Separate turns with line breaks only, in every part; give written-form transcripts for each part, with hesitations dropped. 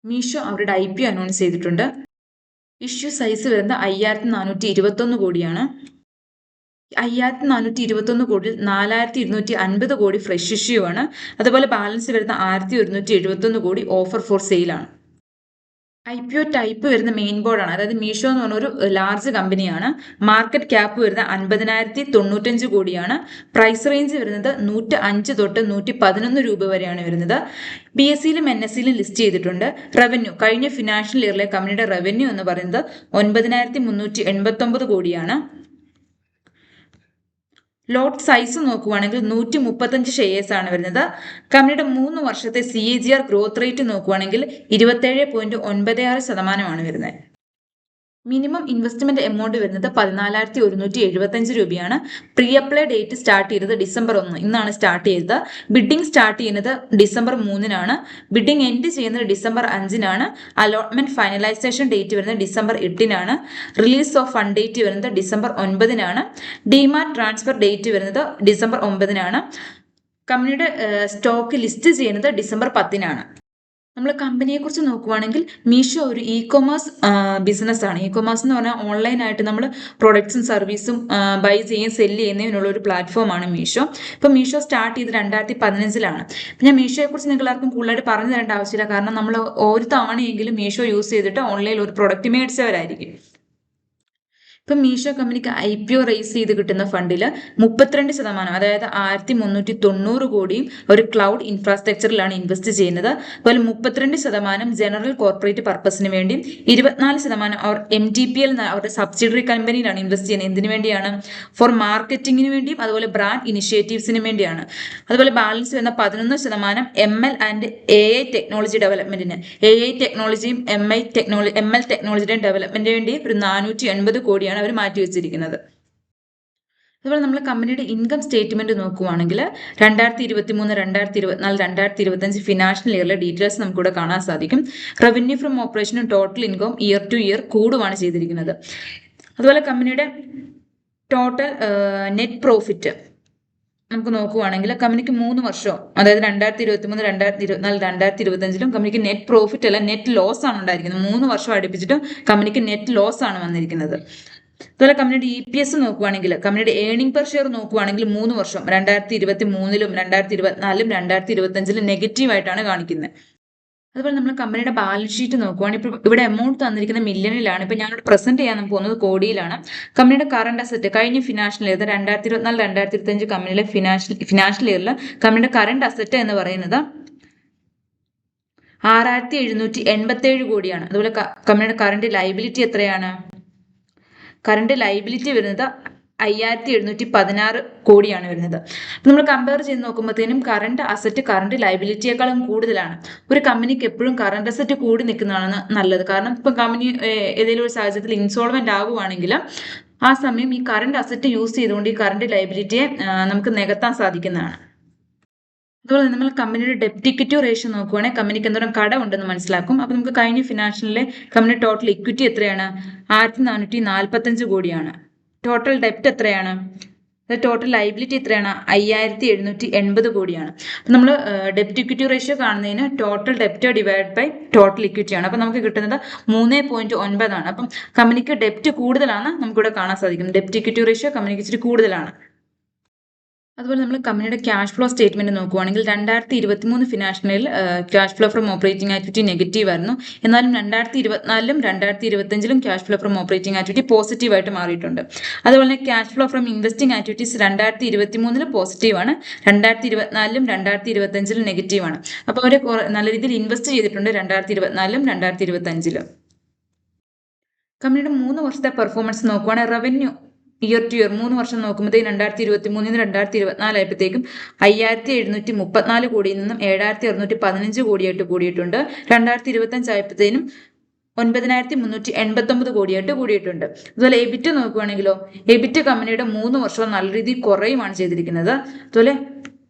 മീഷോ അവരുടെ IPO announce ചെയ്തിട്ടുണ്ട്. Issue size വരുന്നത് 5421 കോടിയാണ്. 5421 കോടിയിൽ 4250 കോടി ഫ്രഷ് ഇഷ്യൂ ആണ്. അതുപോലെ ബാലൻസ് വരുന്ന 1171 കോടി ഓഫർ ഫോർ സെയിലാണ്. IPO ടൈപ്പ് വരുന്ന മെയിൻ ബോർഡാണ്. അതായത് മീഷോ എന്ന് പറഞ്ഞ ഒരു ലാർജ് കമ്പനിയാണ്. മാർക്കറ്റ് ക്യാപ്പ് വരുന്ന 50,095 കോടിയാണ്. പ്രൈസ് റേഞ്ച് വരുന്നത് 105 തൊട്ട് 111 രൂപ വരെയാണ് വരുന്നത്. BSEയിലും NSEയിലും ലിസ്റ്റ് ചെയ്തിട്ടുണ്ട്. റവന്യൂ കഴിഞ്ഞ ഫിനാൻഷ്യൽ ഇയറിലെ കമ്പനിയുടെ റവന്യൂ എന്ന് പറയുന്നത് 9,389 കോടിയാണ്. ലോട്ട് സൈസ് നോക്കുവാണെങ്കിൽ 135 ഷെയർസ് ആണ് വരുന്നത്. കമ്പനിയുടെ 3 വർഷത്തെ CAGR ഗ്രോത്ത് റേറ്റ് നോക്കുവാണെങ്കിൽ 27.96% വരുന്നത്. മിനിമം ഇൻവെസ്റ്റ്മെന്റ് എമൗണ്ട് വരുന്നത് 14,175 രൂപയാണ്. പ്രീ അപ്ലൈ ഡേറ്റ് സ്റ്റാർട്ട് ചെയ്തത് December 1 ഇന്നാണ് സ്റ്റാർട്ട് ചെയ്തത്. ബിഡിംഗ് സ്റ്റാർട്ട് ചെയ്യുന്നത് December 3 ബിഡിംഗ് എൻഡ് ചെയ്യുന്നത് December 5 അലോട്ട്മെന്റ് ഫൈനലൈസേഷൻ ഡേറ്റ് വരുന്നത് December 8 release of fund date വരുന്നത് December 9 ഡിമാറ്റ് ട്രാൻസ്ഫർ ഡേറ്റ് വരുന്നത് December 9 കമ്പനിയുടെ സ്റ്റോക്ക് ലിസ്റ്റ് ചെയ്യുന്നത് December 10 നമ്മൾ കമ്പനിയെ കുറിച്ച് നോക്കുവാണെങ്കിൽ മീഷോ ഒരു ഇ-കൊമേഴ്സ് ബിസിനസ് ആണ്. ഇ-കൊമേഴ്സ് എന്ന് പറഞ്ഞാൽ ഓൺലൈനായിട്ട് നമ്മൾ പ്രൊഡക്ട്സും സർവീസും ബൈ ചെയ്യുകയും സെല്ല് ചെയ്യുന്നതിനുള്ള ഒരു പ്ലാറ്റ്ഫോമാണ് മീഷോ. ഇപ്പം മീഷോ സ്റ്റാർട്ട് ചെയ്ത് 2015 അപ്പം ഞാൻ മീഷോയെ കുറിച്ച് നിങ്ങൾ ആർക്കും കൂടുതലായിട്ട് പറഞ്ഞു തരേണ്ട ആവശ്യമില്ല. കാരണം നമ്മൾ ഒരു തവണയെങ്കിലും മീഷോ യൂസ് ചെയ്തിട്ട് ഓൺലൈനിൽ ഒരു പ്രൊഡക്റ്റ് മേടിച്ചവരായിരിക്കും. ഇപ്പം മീഷോ കമ്പനിക്ക് IPO റേസ് ചെയ്ത് കിട്ടുന്ന ഫണ്ടിൽ 32%, അതായത് 1390 കോടിയും ഒരു ക്ലൗഡ് ഇൻഫ്രാസ്ട്രക്ചറിലാണ് ഇൻവെസ്റ്റ് ചെയ്യുന്നത്. അതുപോലെ 32% ജനറൽ കോർപ്പറേറ്റ് പർപ്പസിന് വേണ്ടിയും 24% അവർ MTPL അവരുടെ സബ്സിഡറി കമ്പനിയിലാണ് ഇൻവെസ്റ്റ് ചെയ്യുന്നത്. എന്തിനു വേണ്ടിയാണ്? ഫോർ മാർക്കറ്റിങ്ങിന് വേണ്ടിയും അതുപോലെ ബ്രാൻഡ് ഇനിഷ്യേറ്റീവ്സിന് വേണ്ടിയാണ്. അതുപോലെ ബാലൻസ് വരുന്ന 11% ML ആൻഡ് AI ടെക്നോളജി ഡെവലപ്മെന്റിന്, AI ടെക്നോളജിയും ML ടെക്നോളജിയുടെയും ഡെവലപ്മെന്റിന് വേണ്ടി ഒരു 480 കോടിയാണ് അവർ മാറ്റി വെച്ചിരിക്കുന്നത്. അതുപോലെ നമ്മൾ കമ്പനിയുടെ ഇൻകം സ്റ്റേറ്റ്മെന്റ് നോക്കുവാണെങ്കിൽ 2023, 2024, 2025 ഫിനാൻഷ്യൽ ഇയറിലെ ഡീറ്റെയിൽസ് നമുക്കിവിടെ കാണാൻ സാധിക്കും. റവന്യൂ ഫ്രം ഓപ്പറേഷനും total income year to year കൂടുവാണ് ചെയ്തിരിക്കുന്നത്. അതുപോലെ കമ്പനിയുടെ ടോട്ടൽ നെറ്റ് പ്രോഫിറ്റ് നമുക്ക് നോക്കുവാണെങ്കിൽ കമ്പനിക്ക് 3 വർഷം, അതായത് 2023, 2024, 2025 കമ്പനിക്ക് നെറ്റ് പ്രോഫിറ്റ് അല്ല നെറ്റ് ലോസ് ആണ് ഉണ്ടായിരിക്കുന്നത്. 3 വർഷം അടുപ്പിച്ചിട്ടും കമ്പനിക്ക് നെറ്റ് ലോസ് ആണ് വന്നിരിക്കുന്നത്. അതുപോലെ കമ്പനിയുടെ EPS നോക്കുവാണെങ്കിൽ കമ്പനിയുടെ ഏർണിംഗ് പെർ ഷെയർ നോക്കുവാണെങ്കിൽ 3 വർഷം 2023, 2024, 2025 നെഗറ്റീവ് ആയിട്ടാണ് കാണിക്കുന്നത്. അതുപോലെ നമ്മൾ കമ്പനിയുടെ ബാലൻസ് ഷീറ്റ് നോക്കുവാണെങ്കിൽ ഇപ്പോൾ ഇവിടെ എമൗണ്ട് തന്നിരിക്കുന്ന മില്യണിലാണ്. ഇപ്പം ഞാനിവിടെ പ്രസന്റ് ചെയ്യാൻ പോകുന്നത് കോടിയിലാണ്. കമ്പനിയുടെ കറണ്ട് അസറ്റ് കഴിഞ്ഞ ഫിനാൻഷ്യൽ ഇയർ 2024, 2025 കമ്പനിയിലെ ഫിനാൻഷ്യൽ ഇയറിൽ കമ്പനിയുടെ കറണ്ട് അസറ്റ് എന്ന് പറയുന്നത് 6,787 കോടിയാണ്. അതുപോലെ കമ്പനിയുടെ കറണ്ട് ലൈബിലിറ്റി എത്രയാണ്? കറണ്ട് ലൈബിലിറ്റി വരുന്നത് 5,716 കോടിയാണ് വരുന്നത്. അപ്പം നമ്മൾ കമ്പയർ ചെയ്ത് നോക്കുമ്പോഴത്തേനും കറണ്ട് അസറ്റ് കറണ്ട് ലൈബിലിറ്റിയേക്കാളും കൂടുതലാണ്. ഒരു കമ്പനിക്ക് എപ്പോഴും കറണ്ട് അസറ്റ് കൂടി നിൽക്കുന്നതാണ് നല്ലത്. കാരണം ഇപ്പം കമ്പനി ഏതെങ്കിലും ഒരു സാഹചര്യത്തിൽ ഇൻസോൾവെന്റ് ആവുകയാണെങ്കിൽ ആ സമയം ഈ കറണ്ട് അസറ്റ് യൂസ് ചെയ്തുകൊണ്ട് ഈ കറണ്ട് ലൈബിലിറ്റിയെ നമുക്ക് നികത്താൻ സാധിക്കുന്നതാണ്. അതുപോലെ നമ്മൾ കമ്പനിയുടെ ഡെപ്റ്റ് ഇക്വിറ്റി റേഷ്യോ നോക്കുവാണെങ്കിൽ കമ്പനിക്ക് എന്തോരം കടം ഉണ്ടെന്ന് മനസ്സിലാക്കും. അപ്പോൾ നമുക്ക് കഴിഞ്ഞ ഫിനാൻഷ്യലിലെ കമ്പനി ടോട്ടൽ ഇക്വിറ്റി എത്രയാണ്? 1445 കോടിയാണ്. ടോട്ടൽ ഡെപ്റ്റ് എത്രയാണ്? ടോട്ടൽ ലൈബിലിറ്റി എത്രയാണ്? 5,780 കോടിയാണ്. അപ്പം നമ്മൾ ഡെപ്റ്റ് ഇക്വിറ്റി റേഷ്യോ കാണുന്നതിന് ടോട്ടൽ ഡെപ്റ്റ് ഡിവൈഡ് ബൈ ടോട്ടൽ ഇക്വിറ്റി ആണ്. അപ്പം നമുക്ക് കിട്ടുന്നത് 3.9 ആണ്. അപ്പം കമ്പനിക്ക് ഡെപ്റ്റ് കൂടുതലാണ് നമുക്കിവിടെ കാണാൻ സാധിക്കും. ഡെപ്റ്റ് ഇക്വിറ്റി റേഷ്യോ കമ്പനിക്ക് ഇച്ചിരി കൂടുതലാണ്. അതുപോലെ നമ്മൾ കമ്പനിയുടെ ക്യാഷ് ഫ്ലോ സ്റ്റേറ്റ്മെന്റ് നോക്കുവാണെങ്കിൽ 2023 financial cash flow from operating activity negative ആയിരുന്നു. എന്നാലും 2024 2025 cash flow from operating activity പോസിറ്റീവായിട്ട് മാറിയിട്ടുണ്ട്. അതുപോലെ തന്നെ cash flow from investing activities 2023 പോസിറ്റീവാണ്, 2024 2025 നെഗറ്റീവാണ്. അപ്പോൾ അവർ നല്ല രീതിയിൽ ഇൻവെസ്റ്റ് ചെയ്തിട്ടുണ്ട് 2024 2025. കമ്പനിയുടെ 3 വർഷത്തെ പെർഫോമൻസ് നോക്കുവാണെങ്കിൽ റവന്യൂ ഇയർ ടു ഇയർ 3 വർഷം നോക്കുമ്പോഴത്തേക്കും 2023 2024 ആയപ്പോഴത്തേക്കും 5,734 കോടിയിൽ നിന്നും 7,615 കോടിയായിട്ട് കൂടിയിട്ടുണ്ട്. 2025 ആയപ്പോഴത്തേനും 9,389 കോടിയായിട്ട് കൂടിയിട്ടുണ്ട്. അതുപോലെ എബിറ്റ് നോക്കുകയാണെങ്കിലോ എബിറ്റ് കമ്പനിയുടെ 3 വർഷം നല്ല രീതിയിൽ കുറയുമാണ് ചെയ്തിരിക്കുന്നത്. അതുപോലെ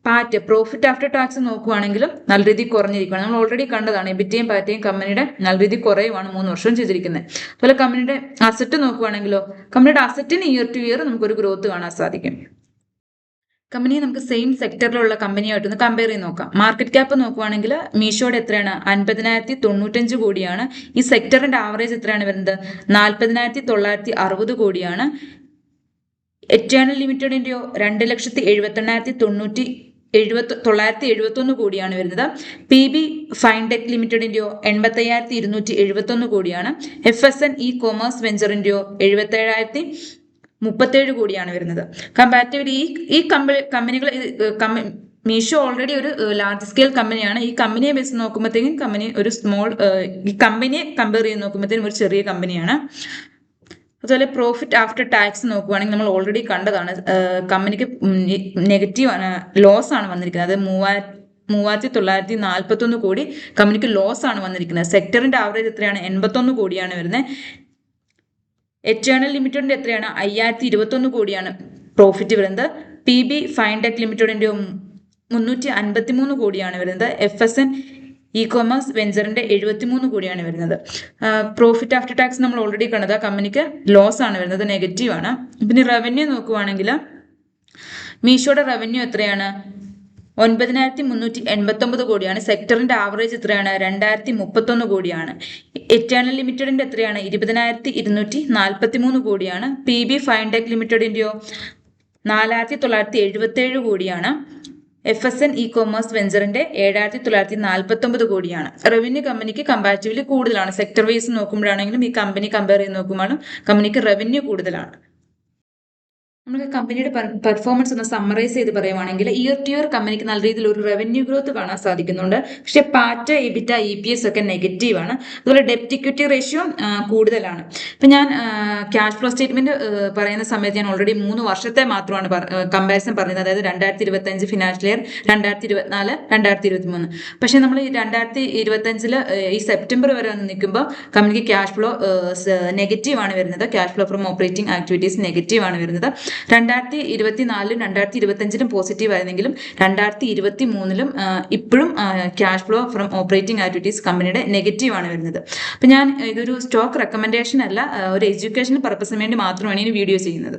പാറ്റ് പ്രോഫിറ്റ് ആഫ്റ്റർ ടാക്സ് നോക്കുവാണെങ്കിലും നല്ല രീതിയിൽ കുറഞ്ഞിരിക്കുകയാണ്. നമ്മൾ ഓൾറെഡി കണ്ടതാണ് എബിറ്റയും പാറ്റയും കമ്പനിയുടെ നല്ല രീതിയിൽ കുറയുവാണ് 3 വർഷം ചെയ്തിരിക്കുന്നത്. അതുപോലെ കമ്പനിയുടെ അസറ്റ് നോക്കുവാണെങ്കിലോ കമ്പനിയുടെ അസറ്റിന് ഇയർ ടു ഇയർ നമുക്കൊരു ഗ്രോത്ത് കാണാൻ സാധിക്കും. കമ്പനിയെ നമുക്ക് സെയിം സെക്ടറിലുള്ള കമ്പനിയായിട്ടൊന്ന് കമ്പയർ ചെയ്ത് നോക്കാം. മാർക്കറ്റ് ക്യാപ്പ് നോക്കുവാണെങ്കിൽ മീഷോയുടെ എത്രയാണ്? 50,095 കോടിയാണ്. ഈ സെക്ടറിന്റെ ആവറേജ് എത്രയാണ് വരുന്നത്? 40,960 കോടിയാണ്. എറ്റേണൽ ലിമിറ്റഡിന്റെയോ 2,78,971 കോടിയാണ് വരുന്നത്. PB ഫൈൻടെക് ലിമിറ്റഡിന്റെയോ 85,271 കോടിയാണ്. FSN ഇ കൊമേഴ്സ് വെഞ്ചറിന്റെയോ 77,037 കോടിയാണ് വരുന്നത്. കമ്പാരിറ്റീവ്ലി ഈ കമ്പനികൾ മീഷോ ഓൾറെഡി ഒരു ലാർജ് സ്കെയിൽ കമ്പനിയാണ്. ഈ കമ്പനിയെ വെച്ച് നോക്കുമ്പോഴത്തേക്കും കമ്പനി ഒരു ഈ കമ്പനിയെ കമ്പയർ ചെയ്ത് നോക്കുമ്പോഴത്തേക്കും ഒരു ചെറിയ കമ്പനിയാണ്. അതുപോലെ പ്രോഫിറ്റ് ആഫ്റ്റർ ടാക്സ് നോക്കുവാണെങ്കിൽ നമ്മൾ ഓൾറെഡി കണ്ടതാണ്. കമ്പനിക്ക് നെഗറ്റീവ് ആണ്, ലോസ് ആണ് വന്നിരിക്കുന്നത്. അത് 3,941 കോടി കമ്പനിക്ക് ലോസ് ആണ് വന്നിരിക്കുന്നത്. സെക്ടറിന്റെ ആവറേജ് എത്രയാണ്? 81 കോടിയാണ് വരുന്നത്. എറ്റേണൽ ലിമിറ്റഡിന്റെ എത്രയാണ്? 5,021 കോടിയാണ് പ്രോഫിറ്റ് വരുന്നത്. PB ഫൈൻടെക് ലിമിറ്റഡിന്റെ 353 കോടിയാണ് വരുന്നത്. FSN ഇ കൊമേഴ്സ് വെഞ്ചറിന്റെ 73 കോടിയാണ് വരുന്നത്. പ്രോഫിറ്റ് ആഫ്റ്റർ ടാക്സ് നമ്മൾ ഓൾറെഡി കണ്ടത് കമ്പനിക്ക് ലോസ് ആണ് വരുന്നത്, നെഗറ്റീവ് ആണ്. പിന്നെ റവന്യൂ നോക്കുവാണെങ്കിൽ മീഷോയുടെ റവന്യൂ എത്രയാണ്? 9,389 കോടിയാണ്. സെക്ടറിന്റെ ആവറേജ് എത്രയാണ്? 2,031 കോടിയാണ്. എറ്റേണൽ ലിമിറ്റഡിന്റെ എത്രയാണ്? 20,243 കോടിയാണ്. PB ഫൈൻടെക് ലിമിറ്റഡിന്റെയോ 4,977 കോടിയാണ്. FSN ഇ കൊമേഴ്സ് വെഞ്ചറിന്റെ 7,949 കോടിയാണ്. റവന്യൂ കമ്പനിക്ക് കമ്പാരിറ്റീവ്ലി കൂടുതലാണ്. സെക്ടർ വൈസ് നോക്കുമ്പോഴാണെങ്കിലും ഈ കമ്പനി കമ്പയർ ചെയ്ത് നോക്കുമ്പോഴും കമ്പനിക്ക് റവന്യൂ കൂടുതലാണ്. നമുക്ക് കമ്പനിയുടെ പെർഫോമൻസ് ഒന്ന് സമ്മറൈസ് ചെയ്ത് പറയുവാണെങ്കിൽ ഇയർ ടു ഇയർ കമ്പനിക്ക് നല്ല രീതിയിൽ ഒരു റവന്യൂ ഗ്രോത്ത് കാണാൻ സാധിക്കുന്നുണ്ട്. പക്ഷെ പാറ്റ, എബിറ്റ, EPS ഒക്കെ നെഗറ്റീവ് ആണ്. അതുപോലെ ഡെപ്റ്റ് ഇക്വിറ്റി റേഷ്യോ കൂടുതലാണ്. ഇപ്പം ഞാൻ ക്യാഷ് ഫ്ലോ സ്റ്റേറ്റ്മെന്റ് പറയുന്ന സമയത്ത് ഞാൻ ഓൾറെഡി 3 വർഷത്തെ മാത്രമാണ് കമ്പാരിസൺ പറഞ്ഞത്. അതായത് 2025 ഫിനാൻഷ്യൽ ഇയർ, 2024, 2023. പക്ഷെ നമ്മൾ ഈ 2025 ഈ സെപ്റ്റംബർ വരെ വന്ന് നിൽക്കുമ്പോൾ കമ്പനിക്ക് ക്യാഷ് ഫ്ലോ നെഗറ്റീവ് ആണ് വരുന്നത്. Cash flow from operating activities negative ആണ് വരുന്നത്. 2024-ലും 2025-ലും പോസിറ്റീവ് ആയിരുന്നെങ്കിലും 2023-ലും ഇപ്പോഴും cash flow from operating activities കമ്പനിയുടെ നെഗറ്റീവ് ആണ് വരുന്നത്. അപ്പം ഞാൻ ഇതൊരു സ്റ്റോക്ക് റെക്കമെൻഡേഷൻ അല്ല, ഒരു എഡ്യൂക്കേഷൻ പർപ്പസിന് വേണ്ടി മാത്രമാണ് ഈ വീഡിയോ ചെയ്യുന്നത്.